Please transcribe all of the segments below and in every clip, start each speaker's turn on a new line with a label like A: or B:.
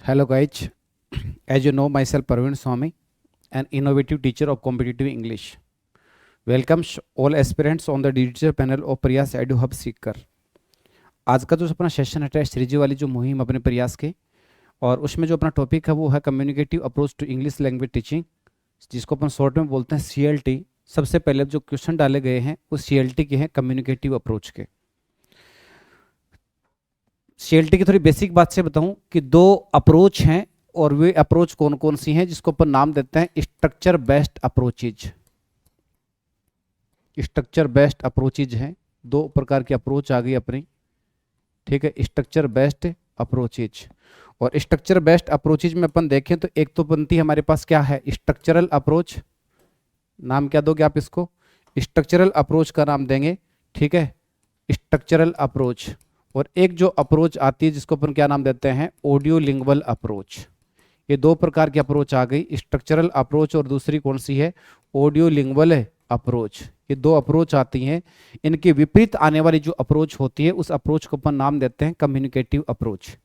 A: Hello guys, as you know myself Praveen Swami, an innovative teacher of competitive English. Welcomes all aspirants on the digital panel of प्रयास edu hub सीखकर। आज का जो अपना session है श्रीजी वाली जो मुहिम अपने प्रयास के, और उसमें जो अपना टॉपिक है वो है communicative approach to English language teaching, जिसको अपन शॉर्ट में बोलते हैं CLT। सबसे पहले जो क्वेश्चन डाले गए हैं वो CLT के हैं, कम्युनिकेटिव अप्रोच के। CLT की थोड़ी बेसिक बात से बताऊं कि दो अप्रोच हैं, और वे अप्रोच कौन कौन सी हैं, जिसको अपन नाम देते हैं structure based approaches. Structure based approaches हैं, दो प्रकार की अप्रोच आ गई अपनी, ठीक है, स्ट्रक्चर बेस्ड अप्रोचेज। और स्ट्रक्चर बेस्ड अप्रोचेज में अपन देखें तो एक तो बनती हमारे पास क्या है, स्ट्रक्चरल अप्रोच। नाम क्या दोगे आप इसको, स्ट्रक्चरल अप्रोच का नाम देंगे, ठीक है, स्ट्रक्चरल अप्रोच। और एक जो अप्रोच आती है जिसको अपन क्या नाम देते हैं, ऑडियो लिंगुअल अप्रोच। ये दो प्रकार की अप्रोच आ गई, स्ट्रक्चरल अप्रोच और दूसरी कौन सी है, ऑडियो लिंगुअल अप्रोच। ये दो अप्रोच आती हैं, इनके विपरीत आने वाली जो अप्रोच होती है उस अप्रोच को अपन नाम देते हैं कम्युनिकेटिव अप्रोच।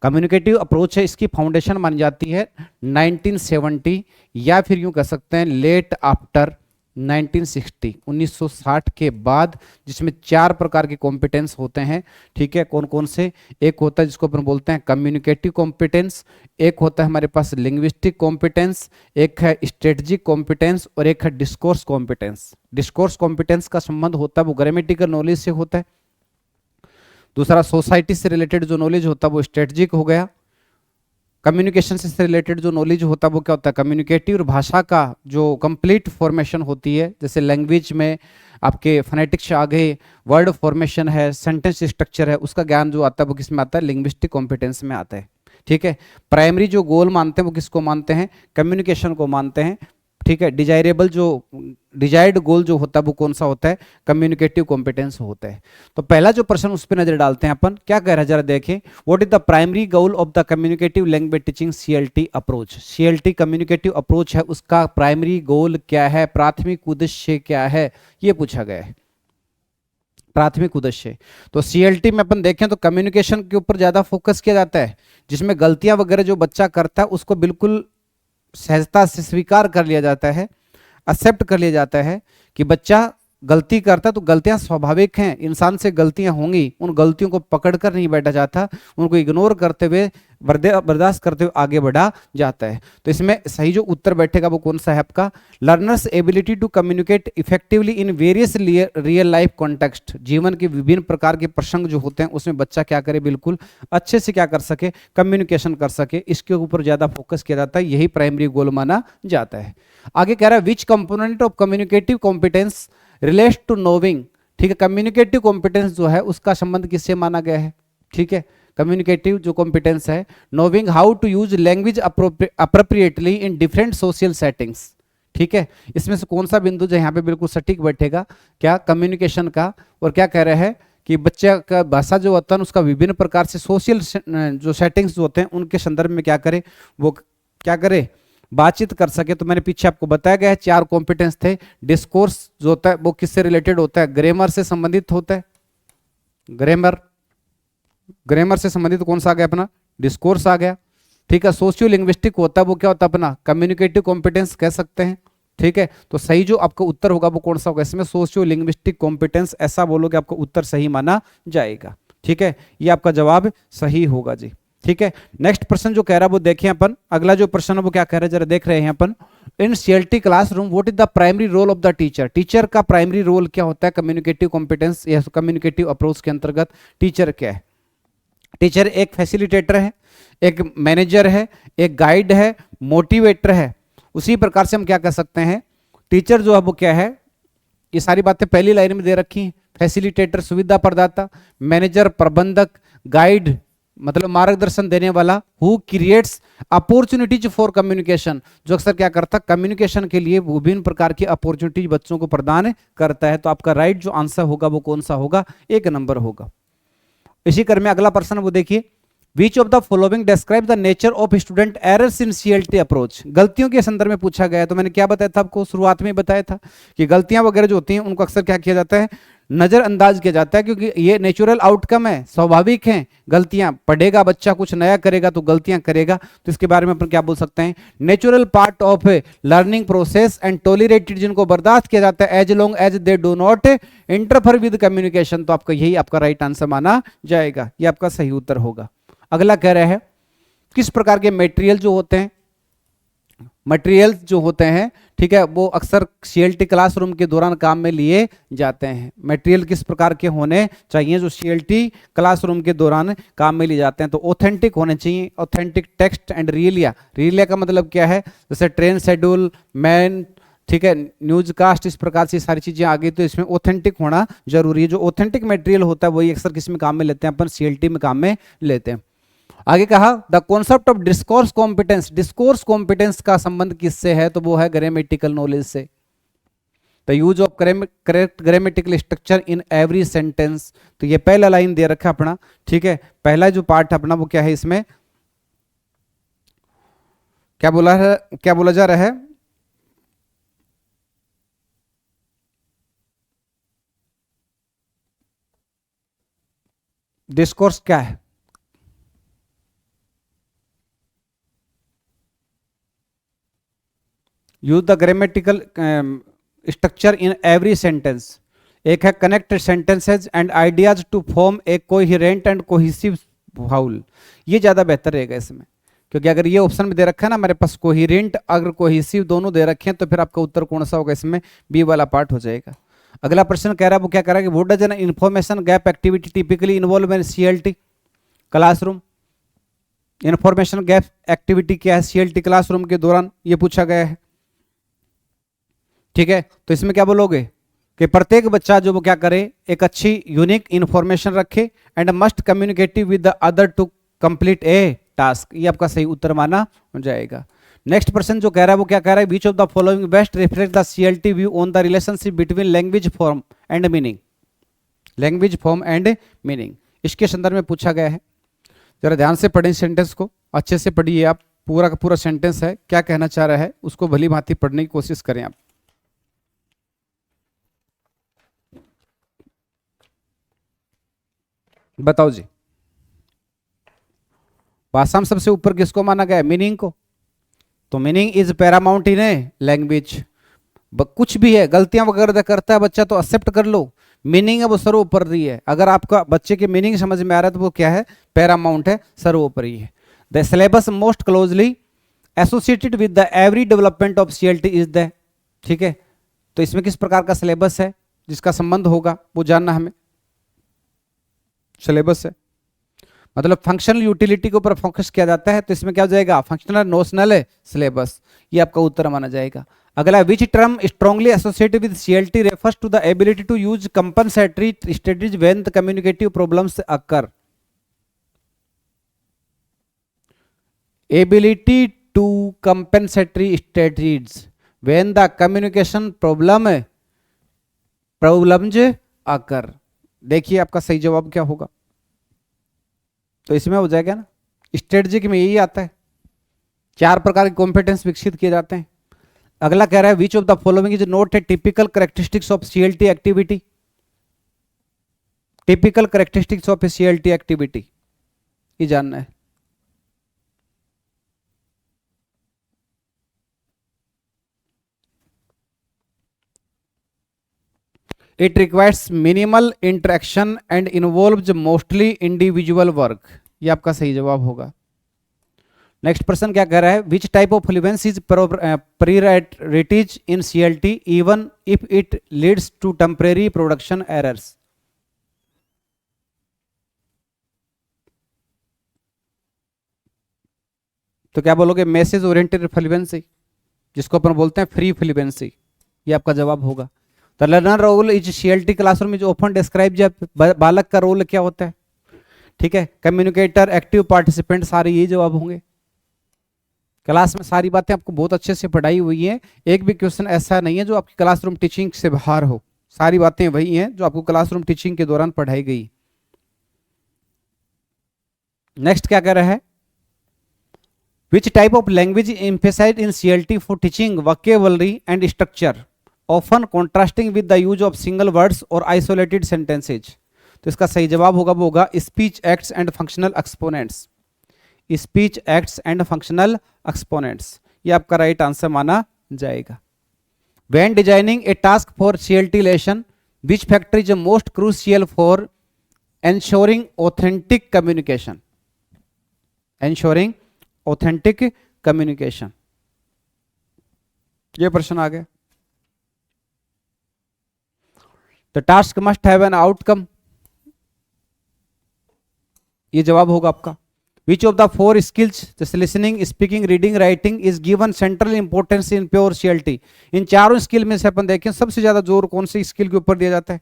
A: कम्युनिकेटिव अप्रोच है, इसकी फाउंडेशन मानी जाती है 1970, या फिर यूं कह सकते हैं लेट आफ्टर 1960, 1960 के बाद, जिसमें चार प्रकार के कॉम्पिटेंस होते हैं, ठीक है। कौन कौन से, एक होता है जिसको अपन बोलते हैं कम्युनिकेटिव कॉम्पिटेंस, एक होता है हमारे पास लिंग्विस्टिक कॉम्पिटेंस, एक है स्ट्रेटजिक कॉम्पिटेंस, और एक है डिस्कोर्स कॉम्पिटेंस। डिस्कोर्स कॉम्पिटेंस का संबंध होता है वो ग्रामेटिकल नॉलेज से होता है। दूसरा सोसाइटी से रिलेटेड जो नॉलेज होता है वो स्ट्रेटजिक हो गया। कम्युनिकेशन से रिलेटेड जो नॉलेज होता है वो क्या होता है, कम्युनिकेटिव। और भाषा का जो कंप्लीट फॉर्मेशन होती है, जैसे लैंग्वेज में आपके फोनेटिक्स आ गए, वर्ड फॉर्मेशन है, सेंटेंस स्ट्रक्चर है, उसका ज्ञान जो आता है वो किस में आता है, लिंग्विस्टिक कॉम्पिटेंस में आता है, ठीक है। प्राइमरी जो गोल मानते हैं वो किसको मानते हैं, कम्युनिकेशन को मानते हैं, ठीक है। डिजायरेबल जो डिजायर्ड गोल जो होता है वो कौन सा होता है, कम्युनिकेटिव कॉम्पिटेंस होता है। तो पहला जो प्रश्न उस पर नजर डालते हैं अपन, क्या कह रहा है जरा देखें, what is the primary goal of the communicative language teaching CLT approach. CLT communicative approach है, उसका प्राइमरी गोल क्या है, प्राथमिक उद्देश्य क्या है, ये पूछा गया है, प्राथमिक उद्देश्य। तो CLT में अपन देखें तो कम्युनिकेशन के ऊपर ज्यादा फोकस किया जाता है, जिसमें गलतियां वगैरह जो बच्चा करता है उसको बिल्कुल सहजता से स्वीकार कर लिया जाता है, एक्सेप्ट कर लिया जाता है कि बच्चा गलती करता है तो गलतियां स्वाभाविक हैं, इंसान से गलतियां होंगी, उन गलतियों को पकड़कर नहीं बैठा जाता, उनको इग्नोर करते हुए बर्दाश्त करते हुए आगे बढ़ा जाता है। तो इसमें सही जो उत्तर बैठेगा वो कौन सा है आपका, learners ability to communicate effectively in various real life context. जीवन के विभिन्न प्रकार के प्रसंग जो होते हैं उसमें बच्चा क्या करे, बिल्कुल अच्छे से क्या कर सके, कम्युनिकेशन कर सके, इसके ऊपर ज्यादा फोकस किया जाता है, यही प्राइमरी गोल माना जाता है। आगे कह रहा है which component of communicative competence relates to knowing, ठीक है। कम्युनिकेटिव कॉम्पिटेंस जो है उसका संबंध किससे माना गया है, ठीक है। कम्युनिकेटिव जो कॉम्पिटेंस है, knowing how to use language appropriately in different social settings, ठीक है। इसमें से कौन सा बिंदु जो यहाँ पे बिल्कुल सटीक बैठेगा, क्या कम्युनिकेशन का। और क्या कह रहे हैं कि बच्चे का भाषा जो होता है उसका विभिन्न प्रकार से सोशल जो सेटिंग्स जो होते हैं उनके संदर्भ में क्या करे, वो क्या करे, बातचीत कर सके। तो मैंने पीछे आपको बताया गया है चार कॉम्पिटेंस थे। डिस्कोर्स जो होता है वो किससे रिलेटेड होता है, ग्रामर से संबंधित होता है, ग्रामर से संबंधित कौन सा आ गया अपना, डिस्कोर्स आ गया, ठीक है। सोशियो लिंग्विस्टिक होता है वो क्या होता है अपना, कम्युनिकेटिव कॉम्पिटेंस कह सकते हैं, ठीक है। तो सही जो आपका उत्तर होगा वो कौन सा होगा, इसमें सोशियो लिंग्विस्टिक कॉम्पिटेंस, ऐसा बोलोगे आपका उत्तर सही माना जाएगा, ठीक है। ये आपका जवाब सही होगा जी, ठीक है। नेक्स्ट प्रश्न जो कह रहा है वो देखें अपन, अगला जो प्रश्न है वो क्या कह रहा है जरा देख रहे हैं अपन। In CLT classroom what is the primary role of the teacher. Teacher का प्राइमरी रोल क्या होता है कम्युनिकेटिव कॉम्पिटेंस या कम्युनिकेटिव अप्रोच के अंतर्गत, टीचर क्या है। टीचर एक फैसिलिटेटर है, एक मैनेजर है, एक गाइड है, मोटिवेटर है। उसी प्रकार से हम क्या कह सकते हैं, टीचर जो है वो क्या है, ये सारी बातें पहली लाइन में दे रखी हैं, फैसिलिटेटर सुविधा प्रदाता, मैनेजर प्रबंधक, गाइड मतलब मार्गदर्शन देने वाला, who creates opportunities for communication, जो अक्सर क्या करता है कम्युनिकेशन के लिए विभिन्न प्रकार की अपॉर्चुनिटीज बच्चों को प्रदान करता है। तो आपका राइट जो आंसर होगा वो कौन सा होगा, एक नंबर होगा। इसी क्रम में अगला प्रश्न वो देखिए, which of the following describe the nature of student errors in CLT approach. गलतियों के संदर्भ में पूछा गया है। तो मैंने क्या बताया था आपको, शुरुआत में बताया था कि गलतियां वगैरह जो होती हैं उनको अक्सर क्या किया जाता है, नजरअंदाज किया जाता है, क्योंकि ये नेचुरल आउटकम है, स्वाभाविक है। गलतियां पढ़ेगा बच्चा, कुछ नया करेगा तो गलतियां करेगा, तो इसके बारे में अपन क्या बोल सकते हैं, natural part of learning process and tolerated, जिनको बर्दाश्त किया जाता है as long as they do not interfere with communication. तो आपका यही आपका राइट आंसर माना जाएगा, ये आपका सही उत्तर होगा। अगला कह रहे हैं किस प्रकार के मटेरियल जो होते हैं, मटेरियल जो होते हैं, ठीक है, वो अक्सर सीएलटी क्लासरूम के दौरान काम में लिए जाते हैं। मटेरियल किस प्रकार के होने चाहिए जो सीएलटी क्लासरूम के दौरान काम में लिए जाते हैं, तो ऑथेंटिक होने चाहिए, ऑथेंटिक टेक्स्ट एंड रियलिया। रियलिया का मतलब क्या है, जैसे ट्रेन शेड्यूल, मैन, ठीक है, न्यूज कास्ट, इस प्रकार से सारी चीजें आ गई, तो इसमें ऑथेंटिक होना जरूरी है। जो ऑथेंटिक मटेरियल होता है वही अक्सर किस में काम में लेते हैं, अपन सीएलटी में काम में लेते हैं। आगे कहा the concept of discourse competence, discourse competence का संबंध किससे है, तो वो है ग्रामेटिकल नॉलेज से। The use of correct grammatical structure in every sentence, तो ये पहला लाइन दे रखा अपना, ठीक है, पहला जो पार्ट अपना वो क्या है, इसमें क्या बोला है, क्या बोला जा रहा है, डिस्कोर्स क्या है, use the grammatical structure in every sentence. एक है connect sentences and ideas to form a coherent and cohesive whole, ये ज्यादा बेहतर रहेगा इसमें, क्योंकि अगर ये ऑप्शन में दे रखा है ना हमारे पास कोहेरेंट अगर कोहेसिव दोनों दे रखे हैं, तो फिर आपका उत्तर कौन सा होगा, इसमें बी वाला पार्ट हो जाएगा। अगला प्रश्न कह रहा है वो क्या कह रहा है कि what does an information gap activity typically involve in CLT classroom. Information gap activity क्या है सीएलटी क्लासरूम के दौरान, ये पूछा गया है, ठीक है। तो इसमें क्या बोलोगे कि प्रत्येक बच्चा जो वो क्या करे, एक अच्छी यूनिक इंफॉर्मेशन रखे and must communicative with the other to complete a task, ये आपका सही उत्तर माना जाएगा। नेक्स्ट पर्सन जो कह रहा है वो क्या कह रहा है, which of the following best reflect the CLT view on the relationship between language form and meaning, language form and meaning, इसके संदर्भ में पूछा गया है। जरा ध्यान से पढ़ें सेंटेंस को, अच्छे से पढ़िए आप, पूरा का पूरा सेंटेंस है, क्या कहना चाह रहा है उसको भली भांति पढ़ने की कोशिश करें आप। बताओ जी, भाषा में सबसे ऊपर किसको माना गया है, मीनिंग को। तो meaning is Paramount in a language. कुछ भी है गलतियां वगैरह करता है बच्चा तो एक्सेप्ट कर लो, मीनिंग है वो सर्वोपरि है। अगर आपका बच्चे के मीनिंग समझ में आ रहा है तो वो क्या है, पैरामाउंट है, सर्वोपरि है। The syllabus most closely associated with the every development of CLT is the, ठीक है। तो इसमें किस प्रकार का सिलेबस है जिसका संबंध होगा वो जानना हमें। सिलेबस है मतलब फंक्शनल यूटिलिटी के ऊपर फोकस किया जाता है, तो इसमें क्या हो जाएगा, फंक्शनल नोशनल है सिलेबस, ये आपका उत्तर माना जाएगा। अगला, which term strongly associated with CLT refers to the ability to use compensatory strategies when the communicative problems occur. Ability to compensatory strategies when the communication problems occur, देखिए आपका सही जवाब क्या होगा, तो इसमें हो जाएगा ना, स्ट्रेटजी में यही आता है, 4 प्रकार के कॉम्पिटेंस विकसित किए जाते हैं। अगला कह रहा है which of the following is not a typical characteristics of CLT activity, typical characteristics of A CLT activity, ये जानना है। It requires minimal interaction and involves mostly individual work, ये आपका सही जवाब होगा। नेक्स्ट पर्सन क्या कह रहा है, which type of fluency is prioritised in CLT even if it leads to temporary production errors. तो क्या बोलोगे, मैसेज ओरिएंटेड फ्लुएंसी, जिसको अपन बोलते हैं फ्री फ्लुएंसी, ये आपका जवाब होगा। The learner role is CLT classroom is often describe, जब बालक का रोल क्या होता है, ठीक है, कम्युनिकेटर, एक्टिव पार्टिसिपेंट, सारे ये जवाब होंगे। क्लास में सारी बातें आपको बहुत अच्छे से पढ़ाई हुई है, एक भी क्वेश्चन ऐसा नहीं है जो आपकी क्लासरूम टीचिंग से बाहर हो, सारी बातें वही हैं जो आपको क्लासरूम टीचिंग के दौरान पढ़ाई गई। नेक्स्ट क्या कह रहा है, which type of language emphasize in CLT for teaching vocabulary and structure, often contrasting with the use of single words और आइसोलेटेड सेंटेंसेज। तो इसका सही जवाब होगा वो होगा speech acts and functional exponents. Speech acts and functional exponents, ये आपका राइट आंसर माना जाएगा। When designing a task for CLT lesson, which factor is the most crucial for ensuring authentic communication? Ensuring authentic communication. ये प्रश्न आ गया। The task must have an outcome. ये जवाब होगा आपका। Which of the four skills, जैसे listening, speaking, reading, writing, is given central importance in pure CLT? इन चारों skill में से अपन देखें सबसे ज्यादा जोर कौन सी स्किल के ऊपर दिया जाता है?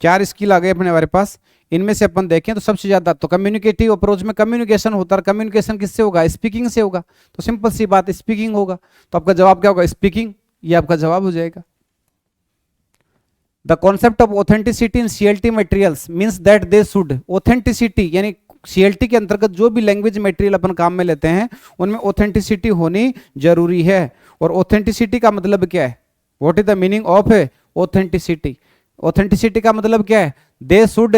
A: चार स्किल आ गए अपने हमारे पास, इनमें से अपन देखें तो सबसे ज्यादा तो कम्युनिकेटिव अप्रोच में कम्युनिकेशन होता है। कम्युनिकेशन किससे होगा? स्पीकिंग से होगा। तो सिंपल सी बात, स्पीकिंग होगा। तो आपका जवाब क्या होगा? स्पीकिंग, ये आपका जवाब हो जाएगा। The concept of authenticity in CLT materials means that they should, authenticity यानी CLT के अंतर्गत जो भी लैंग्वेज मटेरियल अपन काम में लेते हैं उनमें ऑथेंटिसिटी होनी जरूरी है। और ऑथेंटिसिटी का मतलब क्या है? What is the meaning of authenticity? Authenticity का मतलब क्या है? They should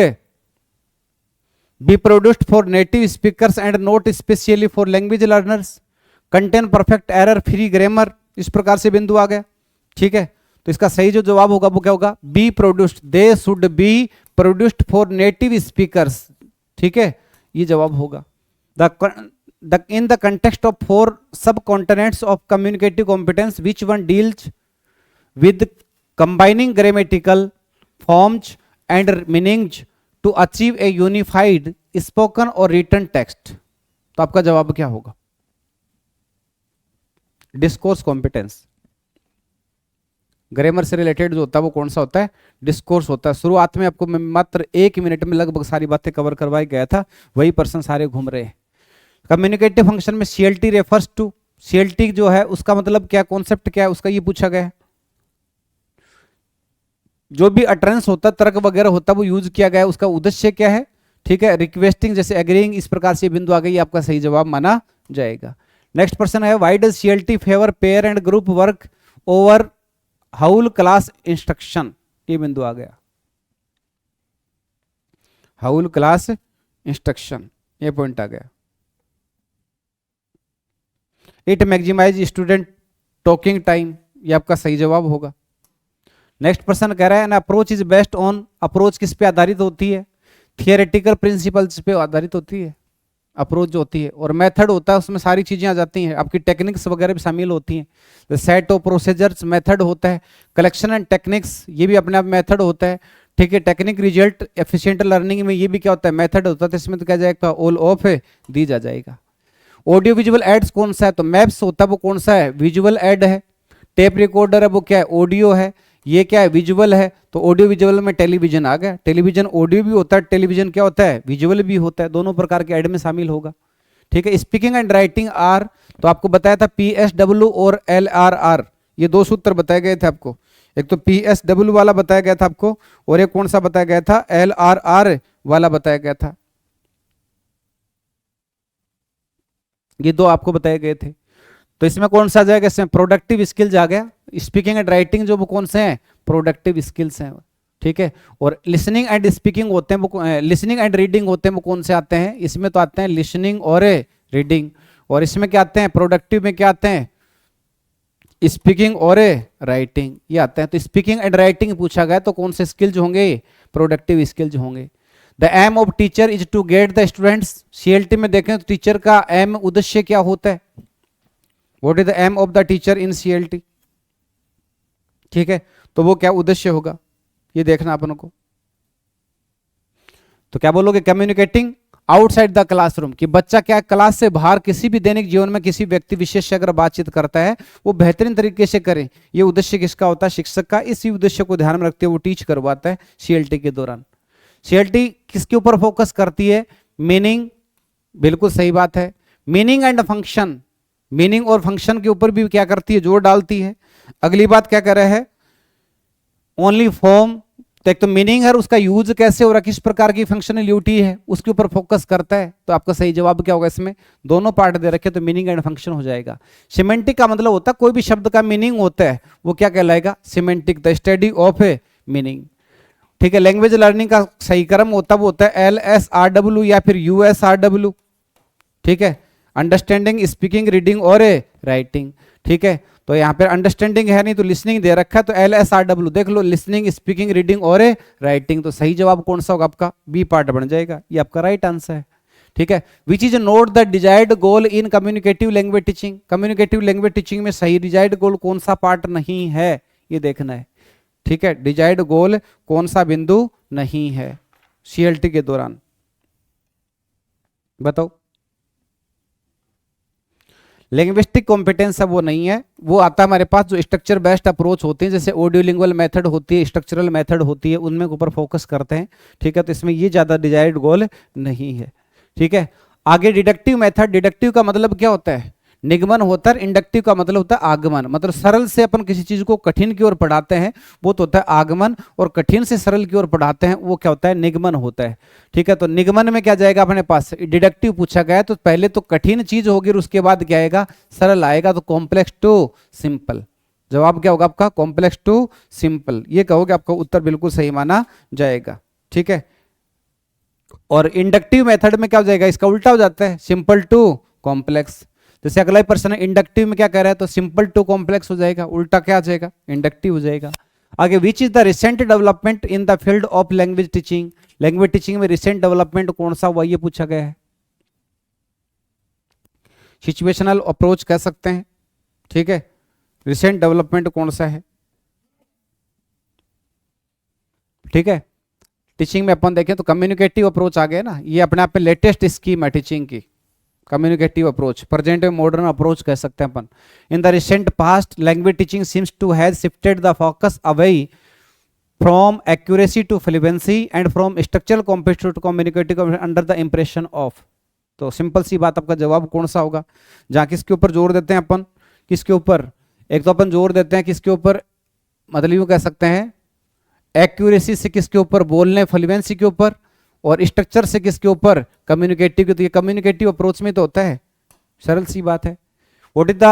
A: be produced for native speakers and not specially for language learners, contain perfect error free grammar, इस प्रकार से बिंदु आ गया। ठीक है, तो इसका सही जो जवाब होगा वो क्या होगा? Be produced, they should be produced for native speakers. ठीक है, ये जवाब होगा। In the context of four subcontinents of communicative competence, which one deals with combining grammatical forms and meanings to achieve a unified spoken or written text? तो आपका जवाब क्या होगा? Discourse competence. ग्रामर से रिलेटेड जो होता है वो कौन सा होता है? डिस्कोर्स होता है। शुरुआत में आपको मैं मात्र 1 मिनट में लगभग सारी बातें कवर करवाई गया था, वही प्रश्न सारे घूम रहे हैं। कम्युनिकेटिव फंक्शन में CLT रेफर्स टू, CLT जो है उसका मतलब क्या, कॉन्सेप्ट क्या है उसका, ये पूछा गया है। जो भी अटरेंस होता है, तर्क वगैरह होता है, वो यूज किया गया है, उसका उद्देश्य क्या है? ठीक है, रिक्वेस्टिंग जैसे एग्रीइंग, इस प्रकार से बिंदु आ गई, आपका सही जवाब माना जाएगा। नेक्स्ट प्रश्न है, why does CLT favour pair and group work over whole class instruction? ये बिंदु आ गया, हाउल क्लास इंस्ट्रक्शन, ये पॉइंट आ गया। It maximize student talking time, ये आपका सही जवाब होगा। नेक्स्ट प्रश्न कह रहा है, an approach is best on, approach किस पे आधारित होती है? थियोरेटिकल प्रिंसिपल्स पे आधारित होती है अप्रोच जो होती है, और मेथड होता है उसमें सारी चीजें आ जाती हैं, आपकी टेक्निक्स वगैरह भी शामिल होती हैं। सेट ऑफ प्रोसीजर्स मेथड होता है, कलेक्शन एंड टेक्निक्स ये भी अपने आप मेथड होता है। ठीक है, टेक्निक रिजल्ट एफिशिएंट लर्निंग में ये भी क्या होता है? मेथड होता है। तो इसमें तो क्या जाएगा? ऑल ऑफ दी जा जाएगा। ऑडियो विजुअल एड्स कौन सा है? तो मैप्स होता है, वो कौन सा है? विजुअल एड है। टेप रिकॉर्डर है, वो क्या है? ऑडियो है। ये क्या है? विजुअल है। तो ऑडियो विजुअल में टेलीविजन आ गया। टेलीविजन ऑडियो भी होता है, टेलीविजन क्या होता है? विजुअल भी होता है, दोनों प्रकार के ऐड में शामिल होगा। ठीक है, स्पीकिंग एंड राइटिंग आर, तो आपको बताया था PSW और LRR, ये दो सूत्र बताए गए थे आपको। एक तो PSW वाला बताया गया था आपको, और एक कौन सा बताया गया था? LRR वाला बताया गया था। ये दो आपको बताए गए थे। तो इसमें कौन सा आ जाएगा? इसमें प्रोडक्टिव स्किल्स आ गया। स्पीकिंग एंड राइटिंग जो वो कौन से हैं? प्रोडक्टिव स्किल्स हैं। ठीक है, और लिसनिंग एंड स्पीकिंग होते हैं वो, लिसनिंग एंड रीडिंग होते हैं वो कौन से आते हैं? इसमें तो आते हैं लिसनिंग और रीडिंग। और इसमें क्या आते हैं? प्रोडक्टिव में क्या आते हैं? स्पीकिंग और राइटिंग, ये आते हैं। तो स्पीकिंग एंड राइटिंग पूछा गया, तो कौन से स्किल्स होंगे? प्रोडक्टिव स्किल्स होंगे। The aim of teacher is to get the students, CLT में देखें तो टीचर का एम, उद्देश्य क्या होता है? What is the aim of the teacher in CLT? ठीक है, तो वो क्या उद्देश्य होगा, ये देखना अपन को। तो क्या बोलोगे? कम्युनिकेटिंग आउटसाइड द क्लासरूम, कि बच्चा क्या क्लास से बाहर किसी भी दैनिक जीवन में किसी व्यक्ति विशेष से अगर बातचीत करता है वो बेहतरीन तरीके से करे, ये उद्देश्य किसका होता है? शिक्षक का। इसी उद्देश्य को ध्यान में रखते हुए वो टीच करवाता है CLT के दौरान। CLT किसके ऊपर फोकस करती है? मीनिंग, बिल्कुल सही बात है। मीनिंग एंड फंक्शन, मीनिंग और फंक्शन के ऊपर भी क्या करती है? जोर डालती है। अगली बात क्या कर रहा है? ओनली फॉर्म तो एक तो मीनिंग है, उसका यूज कैसे हो रहा है, किस प्रकार की फंक्शनलिटी है, उसके ऊपर फोकस करता है। तो आपका सही जवाब क्या होगा, इसमें दोनों पार्ट दे रखे तो मीनिंग एंड फंक्शन हो जाएगा। सिमेंटिक का मतलब होता है कोई भी शब्द का मीनिंग होता है वो क्या कहलाएगा, semantic, the study of a meaning. ठीक है, लैंग्वेज लर्निंग का सही क्रम होता है वो होता है LSRW या फिर USRW। ठीक है, अंडरस्टैंडिंग, स्पीकिंग, रीडिंग और ए राइटिंग। ठीक है, तो यहाँ पे अंडरस्टैंडिंग है नहीं तो लिसनिंग दे रखा है, तो LSRW देख लो, लिसनिंग, स्पीकिंग, रीडिंग और ए राइटिंग। तो सही जवाब कौन सा होगा आपका, बी पार्ट बन जाएगा, ये आपका राइट आंसर है। ठीक है, which is note the desired goal in communicative language teaching. Communicative language teaching में सही डिजायर्ड गोल कौन सा पार्ट नहीं है, ये देखना है। ठीक है, डिजायर्ड गोल कौन सा बिंदु नहीं है CLT के दौरान, बताओ। लिंग्विस्टिक कॉम्पिटेंस है वो नहीं है, वो आता है हमारे पास जो स्ट्रक्चर बेस्ड अप्रोच होती है, जैसे ऑडियोलिंगुअल मेथड होती है, स्ट्रक्चरल मेथड होती है, उनमें ऊपर फोकस करते हैं। ठीक है, तो इसमें ये ज्यादा डिजायर्ड गोल नहीं है। ठीक है, आगे डिडक्टिव मेथड। डिडक्टिव का मतलब क्या होता है, निगमन होता है। इंडक्टिव का मतलब होता है आगमन, मतलब सरल से अपन किसी चीज को कठिन की ओर पढ़ाते हैं वो तो होता है आगमन, और कठिन से सरल की ओर पढ़ाते हैं वो क्या होता है, निगमन होता है। ठीक है, तो निगमन में क्या जाएगा अपने पास, डिडक्टिव पूछा गया है तो पहले तो कठिन चीज होगी और उसके बाद क्या आएगा, सरल आएगा। तो कॉम्प्लेक्स टू सिंपल, जवाब क्या होगा आपका, कॉम्प्लेक्स टू सिंपल, ये कहोगे आपका उत्तर बिल्कुल सही माना जाएगा। ठीक है, और इंडक्टिव मेथड में क्या हो जाएगा, इसका उल्टा हो जाता है, सिंपल टू कॉम्प्लेक्स। जैसे अगला ही प्रश्न है, इंडक्टिव में क्या कह रहा है, तो सिंपल टू कॉम्प्लेक्स हो जाएगा, उल्टा क्या आ जाएगा, इंडक्टिव हो जाएगा। आगे, which is the recent development in the field of language teaching. Language teaching में रिसेंट डेवलपमेंट कौन सा हुआ, ये पूछा गया है। सिचुएशनल अप्रोच कह सकते हैं। ठीक है, रिसेंट डेवलपमेंट कौन सा है। ठीक है, टीचिंग में अपन देखें तो कम्युनिकेटिव अप्रोच आ गया ना, ये अपने आप में लेटेस्ट स्कीम है टीचिंग की, communicative approach, present modern approach कह सकते हैं अपन। In the recent past language teaching seems to have shifted the focus away from accuracy to fluency and from structural competence to communicative under the impression of. तो simple सी बात, आपका जवाब कौन सा होगा, जहां किसके ऊपर जोर देते हैं अपन, किसके ऊपर, एक तो अपन जोर देते हैं किसके ऊपर, मतलब यूं कह सकते हैं एक्यूरेसी से किसके ऊपर, बोलने फ्लुएंसी के ऊपर, और स्ट्रक्चर से किसके ऊपर, कम्युनिकेटिव के। तो ये कम्युनिकेटिव अप्रोच में तो होता है, सरल सी बात है। What is the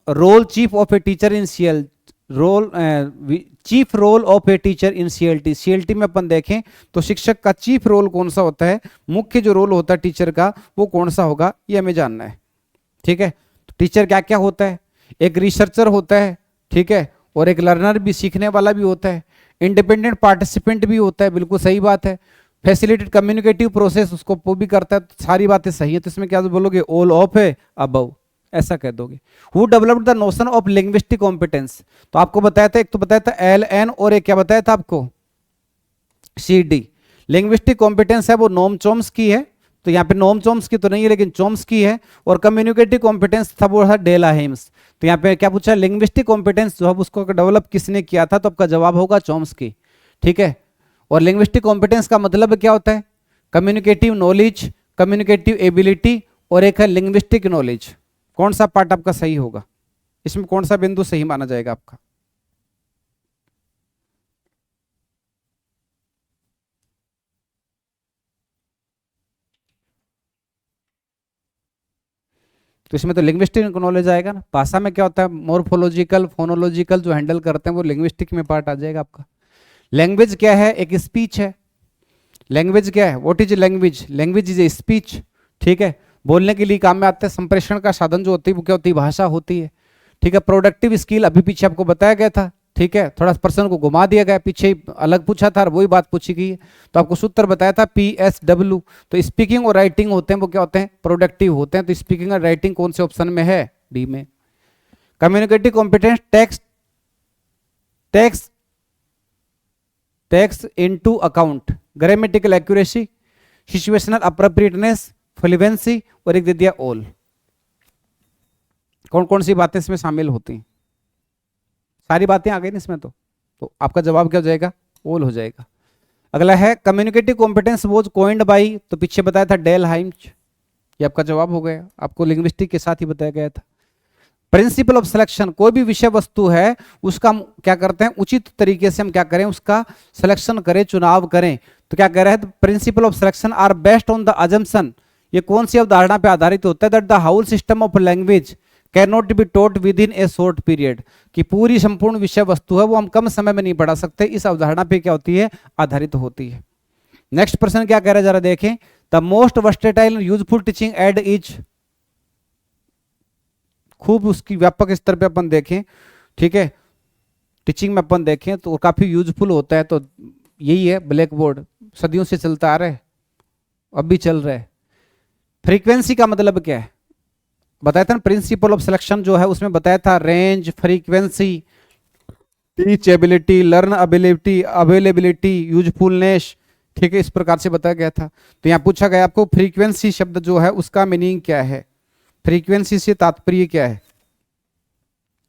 A: role chief of a teacher in CL role, chief role of a teacher in CLT। CLT में अपन देखें तो शिक्षक का चीफ रोल कौन सा होता है, मुख्य जो रोल होता है टीचर का वो कौन सा होगा, ये हमें जानना है। ठीक है, तो टीचर क्या क्या होता है, एक रिसर्चर होता है, ठीक है, और एक लर्नर भी, सीखने वाला भी होता है, इंडिपेंडेंट पार्टिसिपेंट भी होता है, बिल्कुल सही बात है, फैसिलिटेट कम्युनिकेटिव प्रोसेस उसको वो भी करता है। तो सारी बातें सही है, तो इसमें क्या बोलोगे, ऑल ऑफ है अबव, ऐसा कह दोगे। Who developed the notion of linguistic competence. तो आपको बताया था, एक तो बताया था LN और एक क्या बताया था आपको, CD। लिंग्विस्टिक कॉम्पिटेंस है वो नोम चॉम्स्की है, तो यहाँ पे नोम चॉम्स्की तो नहीं है लेकिन चॉम्स्की है। और कम्युनिकेटिव कॉम्पिटेंस था वो था डेला हेम्स। तो यहाँ पे क्या पूछा, लिंग्विस्टिक कॉम्पिटेंस जो है उसको डेवलप किसने किया था, तो आपका जवाब होगा चॉम्स्की। ठीक है, और लिंग्विस्टिक कॉम्पिटेंस का मतलब क्या होता है, कम्युनिकेटिव नॉलेज, कम्युनिकेटिव एबिलिटी, और एक है लिंग्विस्टिक नॉलेज। कौन सा पार्ट आपका सही होगा, इसमें कौन सा बिंदु सही माना जाएगा आपका, तो इसमें तो लिंग्विस्टिक नॉलेज आएगा ना। भाषा में क्या होता है, मोर्फोलॉजिकल, फोनोलॉजिकल जो हैंडल करते हैं वो लिंग्विस्टिक में पार्ट आ जाएगा आपका। लैंग्वेज क्या है, एक स्पीच है। लैंग्वेज क्या है, what is language, language is a speech. ठीक है, बोलने के लिए काम में आते हैं, संप्रेषण का साधन जो होती है वो क्या होती है, भाषा होती है। ठीक है, प्रोडक्टिव स्किल अभी पीछे आपको बताया गया था। ठीक है, थोड़ा प्रश्न को घुमा दिया गया, पीछे अलग पूछा था और वही बात पूछी गई है। तो आपको सूत्र बताया था PSW। तो स्पीकिंग और राइटिंग होते हैं वो क्या होते हैं, प्रोडक्टिव होते हैं। तो स्पीकिंग और राइटिंग कौन से ऑप्शन में है, D में। Communicative competence text into account, grammatical accuracy, situational appropriateness, fluency, और एक दे दिया ऑल। कौन कौन सी बातें इसमें शामिल होती हैं, सारी बातें आ गई ना इसमें। तो आपका जवाब क्या हो जाएगा, ऑल हो जाएगा। अगला है communicative competence was coined by, तो पीछे बताया था डेल हाइम्स, ये आपका जवाब हो गया, आपको लिंग्विस्टिक के साथ ही बताया गया था। प्रिंसिपल ऑफ सिलेक्शन, कोई भी विषय वस्तु है उसका हम क्या करते हैं, उचित तरीके से हम क्या करें, उसका सिलेक्शन करें, चुनाव करें। तो क्या कह रहे हैं, principle of selection are based on the assumption, ये कौन सी अवधारणा पे आधारित होता है, that the whole system of language can not be taught within a short period, कि पूरी संपूर्ण विषय वस्तु है वो हम कम समय में नहीं पढ़ा सकते, इस अवधारणा पे क्या होती है, आधारित होती है। नेक्स्ट प्रश्न क्या कह रहा है जरा देखें, the most versatile useful teaching add is, खूब उसकी व्यापक स्तर पे अपन देखें, ठीक है, टीचिंग में अपन देखें तो काफी यूजफुल होता है, तो यही है ब्लैक बोर्ड, सदियों से चलता आ रहा है, अब भी चल रहा है। फ्रीक्वेंसी का मतलब क्या है, बताया था ना, प्रिंसिपल ऑफ सिलेक्शन जो है उसमें बताया था range, frequency, teachability, learn ability, availability, usefulness, ठीक है, इस प्रकार से बताया गया था। तो यहाँ पूछा गया आपको फ्रीक्वेंसी शब्द जो है उसका मीनिंग क्या है, फ्रीक्वेंसी से तात्पर्य क्या है,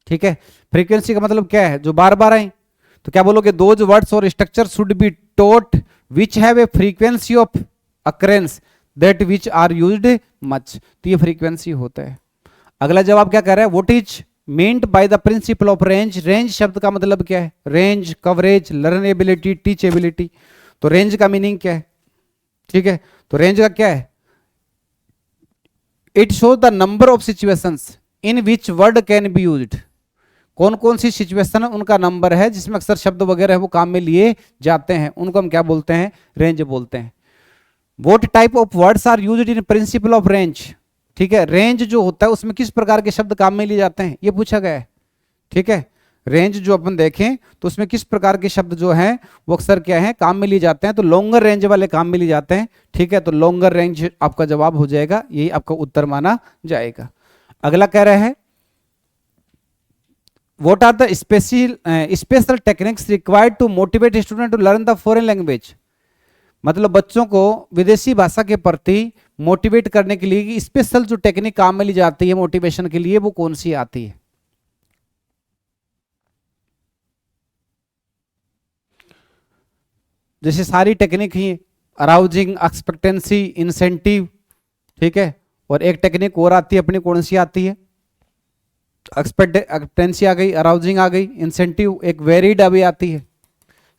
A: ठीक है, फ्रीक्वेंसी का मतलब क्या है, जो बार बार आए। तो क्या बोलोगे, दोज वर्ड्स और structure should be taught which have a frequency of occurrence that which are used much, तो ये फ्रीक्वेंसी होता है। अगला जवाब क्या कह रहा है, what is meant by the principal of range, range शब्द का मतलब क्या है, रेंज, कवरेज, लर्नेबिलिटी, टीचेबिलिटी, तो रेंज का मीनिंग क्या है, ठीक है, तो रेंज का क्या है, it shows the number of situations in which word can be used, कौन कौन सी सिचुएशन है उनका नंबर है जिसमें अक्सर शब्द वगैरह है वो काम में लिए जाते हैं, उनको हम क्या बोलते हैं, रेंज बोलते हैं। What type of words are used in principle of range, ठीक है, रेंज जो होता है उसमें किस प्रकार के शब्द काम में लिए जाते हैं, ये पूछा गया है, ठीक है, रेंज जो अपन देखें तो उसमें किस प्रकार के शब्द जो हैं वो अक्सर क्या है, काम में लिए जाते हैं, तो लॉन्गर रेंज वाले काम में लिए जाते हैं, ठीक है, तो लॉन्गर रेंज आपका जवाब हो जाएगा, यही आपका उत्तर माना जाएगा। अगला कह रहा है, what are the special techniques required to motivate student to learn the foreign language, मतलब बच्चों को विदेशी भाषा के प्रति मोटिवेट करने के लिए स्पेशल जो टेक्निक काम में ली जाती है मोटिवेशन के लिए, वो कौन सी आती है। जैसे सारी टेक्निक ही अराउजिंग, एक्सपेक्टेंसी, इंसेंटिव, ठीक है, और एक टेक्निक और आती है अपनी, कौन सी आती है, एक्सपेक्टेंसी आ गई, अराउजिंग आ गई, इंसेंटिव एक वेरिड अभी आती है,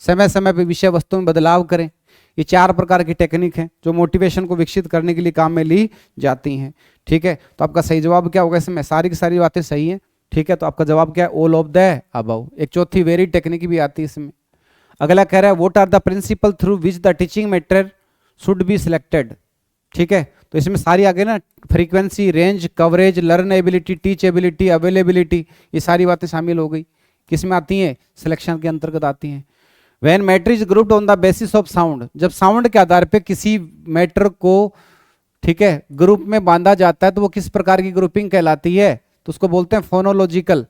A: समय समय पे विषय वस्तु में बदलाव करें, ये चार प्रकार की टेक्निक हैं जो मोटिवेशन को विकसित करने के लिए काम में ली जाती हैं, ठीक है। तो आपका सही जवाब क्या होगा, इसमें सारी की सारी बातें सही हैं, ठीक है, तो आपका जवाब क्या है, ऑल ऑफ द अबव। एक चौथी वेरिड टेक्निक भी आती है इसमें। अगला कह रहा है, what are the principle through which the teaching matter should be selected, ठीक है, तो इसमें सारी आ गई ना, frequency, range, coverage, learnability, teachability, availability, ये सारी बातें शामिल हो गई, किस में आती हैं, सिलेक्शन के अंतर्गत आती हैं। When matter is grouped on the basis of sound, जब साउंड के आधार पे किसी मैटर को, ठीक है, ग्रुप में बांधा जाता है तो वो किस प्रकार की ग्रुपिंग कहलाती है, तो उसको बोलते हैं फोनोलॉजिकल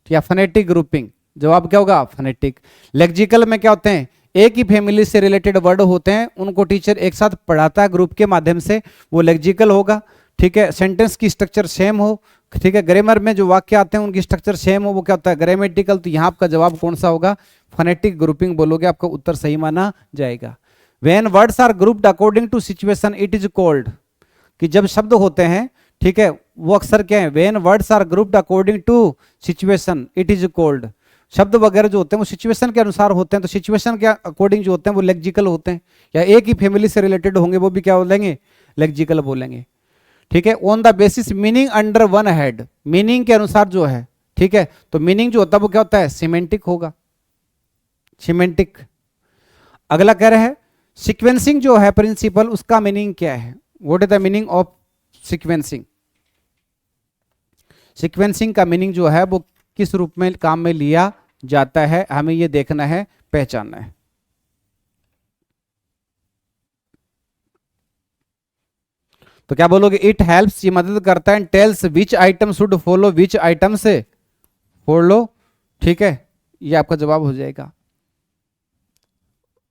A: या फनेटिक ग्रुपिंग, जवाब क्या होगा, फनेटिक। लेक्सिकल में क्या होते हैं, एक ही फैमिली से रिलेटेड वर्ड होते हैं, उनको टीचर एक साथ पढ़ाता है ग्रुप के माध्यम से, वो लेक्सिकल होगा, ठीक है, सेंटेंस की स्ट्रक्चर सेम हो, ठीक है, ग्रामर में जो वाक्य आते हैं उनकी स्ट्रक्चर सेम हो, वो क्या होता है, ग्रामेटिकल, तो यहाँ आपका जवाब कौन सा होगा, फनेटिक ग्रुपिंग बोलोगे, आपका उत्तर सही माना जाएगा। When words are grouped according to situation it is called, कि जब शब्द होते हैं, ठीक है, वो अक्सर क्या है, when words are grouped according to situation it is called, शब्द वगैरह जो होते हैं वो सिचुएशन के अनुसार होते हैं, तो सिचुएशन के अकॉर्डिंग जो होते हैं वो लेक्सिकल होते हैं, या एक ही फैमिली से रिलेटेड होंगे वो भी क्या बोलेंगे, लेक्सिकल बोलेंगे, ठीक है। On the basis meaning under one head, meaning के अनुसार जो है, ठीक है, तो मीनिंग जो होता है वो क्या होता है, सिमेंटिक होगा, सिमेंटिक। अगला कह रहा है, सीक्वेंसिंग जो है प्रिंसिपल, उसका मीनिंग क्या है, what is the meaning of sequencing, sequencing का मीनिंग जो है वो किस रूप में काम में लिया जाता है, हमें ये देखना है, पहचानना है। तो क्या बोलोगे, इट हेल्प्स, ये मदद करता है, tells which item should follow which item से फॉलो, ठीक है, ये आपका जवाब हो जाएगा।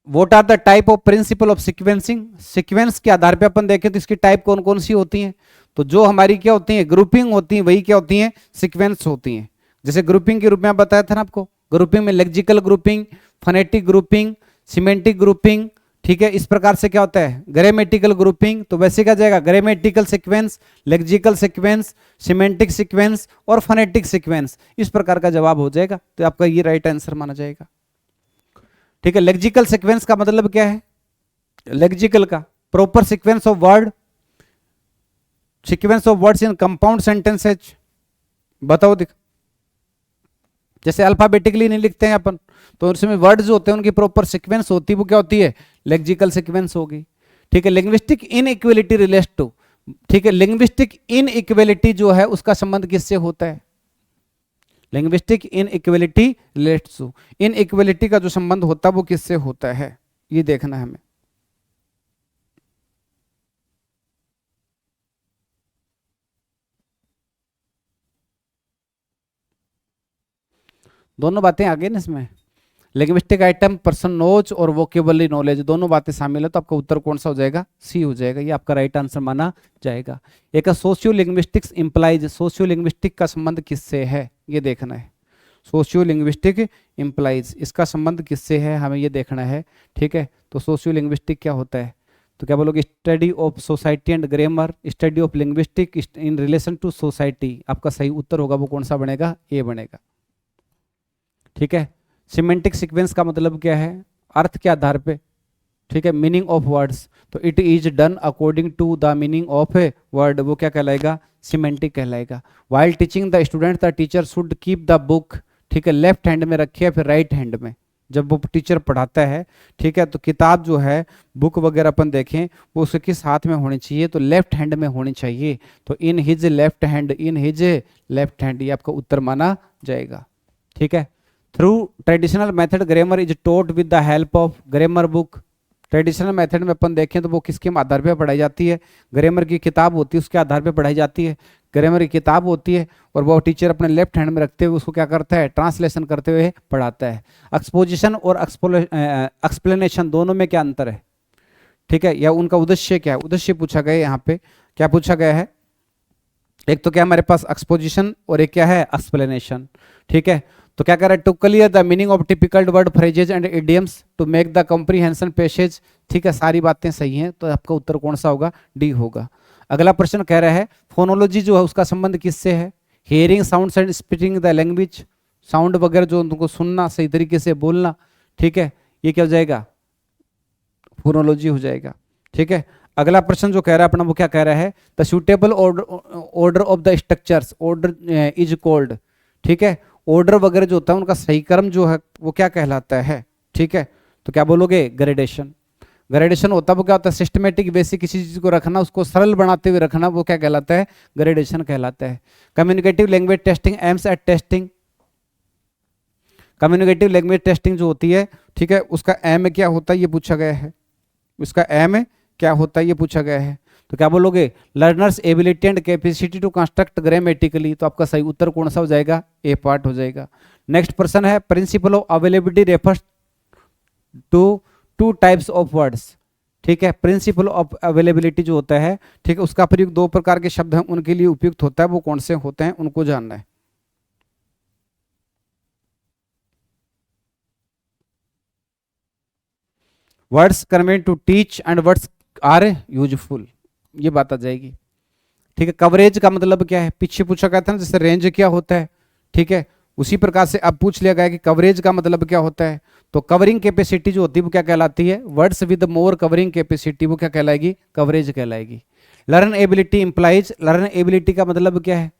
A: What are the type of principle of sequencing, sequence के आधार पे अपन देखें तो इसकी टाइप कौन कौन सी होती हैं, तो जो हमारी क्या होती है, ग्रुपिंग होती है, वही क्या होती है, सीक्वेंस होती हैं। जैसे ग्रुपिंग के रूप में बताया था ना आपको, ग्रुपिंग में lexical grouping, phonetic grouping, semantic grouping, ठीक है, इस प्रकार से क्या होता है ग्रामेटिकल ग्रुपिंग, तो वैसे क्या जाएगा grammatical sequence, lexical sequence, semantic sequence और फोनेटिक सीक्वेंस, इस प्रकार का जवाब हो जाएगा, तो आपका ये राइट आंसर माना जाएगा। ठीक है, लेक्सिकल सीक्वेंस का मतलब क्या है, लेक्सिकल का proper sequence of word, sequence of words in compound sentences, बताओ दिख, जैसे अल्फाबेटिकली नहीं लिखते हैं अपन, तो उसमें वर्ड्स जो होते हैं उनकी प्रॉपर सीक्वेंस होती है, वो क्या होती है लेक्सिकल सीक्वेंस होगी। ठीक है, लिंग्विस्टिक इनइक्वालिटी रिलेट्स टू, ठीक है, लिंग्विस्टिक इनइक्वालिटी जो है उसका संबंध किससे होता है, linguistic inequality relates to, inequality का जो संबंध होता है वो किससे होता है, ये देखना है हमें। दोनों बातें आ गई ना इसमें, लिंग्विस्टिक आइटम, पर्सन नोज और वोकेबुलरी नॉलेज, दोनों बातें शामिल है, तो आपका उत्तर कौन सा हो जाएगा, सी हो जाएगा, ये आपका राइट आंसर माना जाएगा। एक socio linguistics implies, socio linguistic का संबंध किससे है ये देखना है, सोशियो लिंग्विस्टिक इंप्लाइज, इसका संबंध किससे है हमें ये देखना है। ठीक है, तो सोशियो लिंग्विस्टिक क्या होता है, तो क्या बोलोगे study of society and grammar, study of linguistic in relation to society, आपका सही उत्तर होगा वो कौन सा बनेगा, ए बनेगा। ठीक है, सिमेंटिक सीक्वेंस का मतलब क्या है, अर्थ के आधार पे, ठीक है, मीनिंग ऑफ वर्ड्स, तो it is done according to the meaning of a word, वो क्या कहलाएगा, सिमेंटिक कहलाएगा। While teaching the student the teacher should keep the book, ठीक है, लेफ्ट हैंड में रखिए फिर राइट हैंड में, जब वो टीचर पढ़ाता है, ठीक है, तो किताब जो है बुक वगैरह अपन देखें वो उसके किस हाथ में होनी चाहिए, तो लेफ्ट हैंड में होनी चाहिए, तो in his left hand, in his left hand, ये आपका उत्तर माना जाएगा। ठीक है, through traditional method grammar is taught with the help of grammar book, traditional method में अपन देखें तो वो किसके आधार पे पढ़ाई जाती है, ग्रामर की किताब होती है उसके आधार पे पढ़ाई जाती है, ग्रामर की किताब होती है और वो टीचर अपने लेफ्ट हैंड में रखते हुए उसको क्या करता है, ट्रांसलेशन करते हुए पढ़ाता है। एक्सपोजिशन और एक्सप्लेनेशन दोनों में क्या अंतर है, ठीक है, या उनका उद्देश्य क्या है, उद्देश्य पूछा गया है यहाँ पे, क्या पूछा गया है, एक तो क्या हमारे पास एक्सपोजिशन और एक क्या है एक्सप्लेनेशन। ठीक है, तो क्या कर रहा है, to clear the meaning of typical word phrases and idioms to make the comprehension passage, ठीक है, सारी बातें सही हैं, तो आपका उत्तर कौन सा होगा, डी होगा। अगला प्रश्न कह रहा है फोनोलॉजी जो है उसका संबंध किससे है, hearing sounds and speaking the language, sound वगैरह जो उनको सुनना सही तरीके से बोलना, ठीक है, ये क्या हो जाएगा, फोनोलॉजी हो जाएगा। ठीक है, अगला प्रश्न जो कह रहा है अपना वो क्या कह रहा है, the suitable order of the structures, order is called, ठीक है, ऑर्डर वगैरह जो होता है उनका सही क्रम जो है वो क्या कहलाता है। ठीक है, तो क्या बोलोगे ग्रेडेशन, ग्रेडेशन होता है वो क्या होता है, सिस्टमेटिक वे से किसी चीज को रखना, उसको सरल बनाते हुए रखना, वो क्या कहलाता है, ग्रेडेशन कहलाता है। Communicative language testing aims at testing, communicative language testing जो होती है, ठीक है, उसका एम क्या होता है ये पूछा गया है, उसका एम क्या होता है ये पूछा गया है, तो क्या बोलोगे learners ability and capacity to construct grammatically, तो आपका सही उत्तर कौन सा हो जाएगा, ए पार्ट हो जाएगा। नेक्स्ट प्रश्न है principle of availability refers to two types of words, ठीक है, प्रिंसिपल ऑफ अवेलेबिलिटी जो होता है, ठीक है, उसका प्रयोग दो प्रकार के शब्द हैं उनके लिए उपयुक्त होता है, वो कौन से होते हैं उनको जानना है। Words convenient to teach and words are useful, ये बात आ जाएगी। ठीक है, कवरेज का मतलब क्या है, पीछे पूछा गया था ना जैसे रेंज क्या होता है, ठीक है, उसी प्रकार से अब पूछ लिया गया कि कवरेज का मतलब क्या होता है, तो कवरिंग कैपेसिटी जो होती है वो क्या कहलाती है, words with more covering capacity, वो क्या कहलाएगी, कवरेज कहलाएगी। Learnability implies, learnability का मतलब क्या है,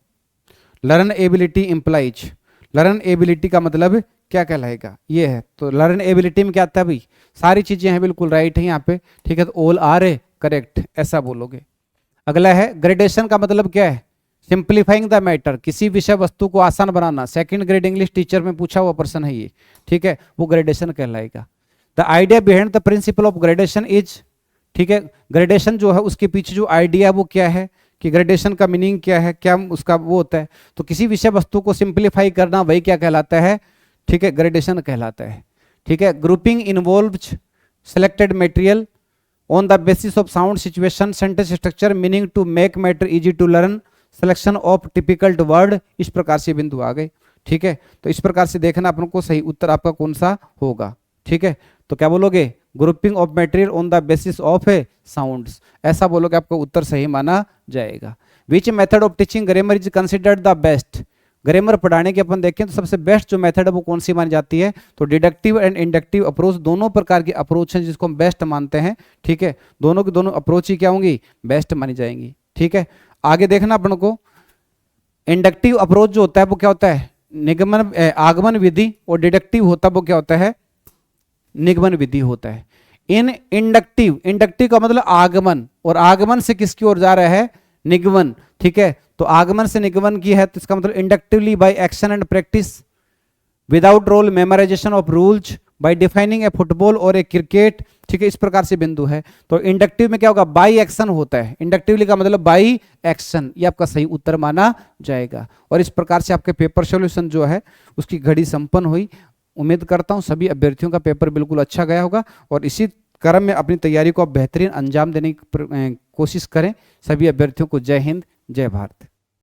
A: learnability implies, learnability का मतलब क्या कहलाएगा, ये है, तो लर्न एबिलिटी में क्या आता है भाई, सारी चीजें हैं बिल्कुल राइट है यहाँ पे, ठीक है, तो ऑल आर करेक्ट ऐसा बोलोगे। अगला है ग्रेडेशन का मतलब क्या है, सिंप्लीफाइंग द मैटर, किसी विषय वस्तु को आसान बनाना, सेकंड ग्रेड इंग्लिश टीचर में पूछा हुआ प्रश्न है ये, ठीक है, वो ग्रेडेशन कहलाएगा। The idea behind the principle of gradation is, ठीक है, ग्रेडेशन जो है उसके पीछे जो आइडिया वो क्या है, कि ग्रेडेशन का मीनिंग क्या है, क्या उसका वो होता है, तो किसी विषय वस्तु को सिंप्लीफाई करना वही क्या कहलाता है, ठीक है, ग्रेडेशन कहलाता है। ठीक है, grouping involves selected material on the basis of sound situation sentence structure meaning to make matter easy to learn selection of typical word, इस प्रकार से बिंदु आ गए। ठीक है, तो इस प्रकार से देखना अपन को सही उत्तर आपका कौन सा होगा। ठीक है, तो क्या बोलोगे grouping of material on the basis of A sounds, ऐसा बोलोगे आपका उत्तर सही माना जाएगा। Which method of teaching grammar is considered the best, grammar पढ़ाने के अपन देखें तो सबसे बेस्ट जो मेथड है वो कौन सी मानी जाती है, तो डिडक्टिव एंड इंडक्टिव अप्रोच, दोनों प्रकार की अप्रोच हैं जिसको हम बेस्ट मानते हैं। ठीक है, दोनों की दोनों अप्रोच ही क्या होंगी, बेस्ट मानी जाएंगी। ठीक है, आगे देखना अपन को, इंडक्टिव अप्रोच जो होता है वो क्या होता है, निगमन आगमन विधि, और डिडक्टिव होता है वो क्या होता है, निगमन विधि होता है। इन इंडक्टिव, इंडक्टिव का मतलब आगमन, और आगमन से किसकी ओर जा रहा है, निगमन। ठीक है, तो आगमन से निगमन की है तो इसका मतलब inductively by action and practice without rote memorization of rules by defining a football और ए क्रिकेट। ठीक है, इस प्रकार से बिंदु है। तो इंडक्टिव में क्या होगा, बाई एक्शन होता है, इंडक्टिवली का मतलब बाई एक्शन, ये आपका सही उत्तर माना जाएगा। और इस प्रकार से आपके पेपर सॉल्यूशन जो है उसकी घड़ी संपन्न हुई। उम्मीद करता हूं सभी अभ्यर्थियों का पेपर बिल्कुल अच्छा गया होगा, और इसी क्रम में अपनी तैयारी को आप बेहतरीन अंजाम देने की कोशिश करें। सभी अभ्यर्थियों को जय हिंद, जय भारत।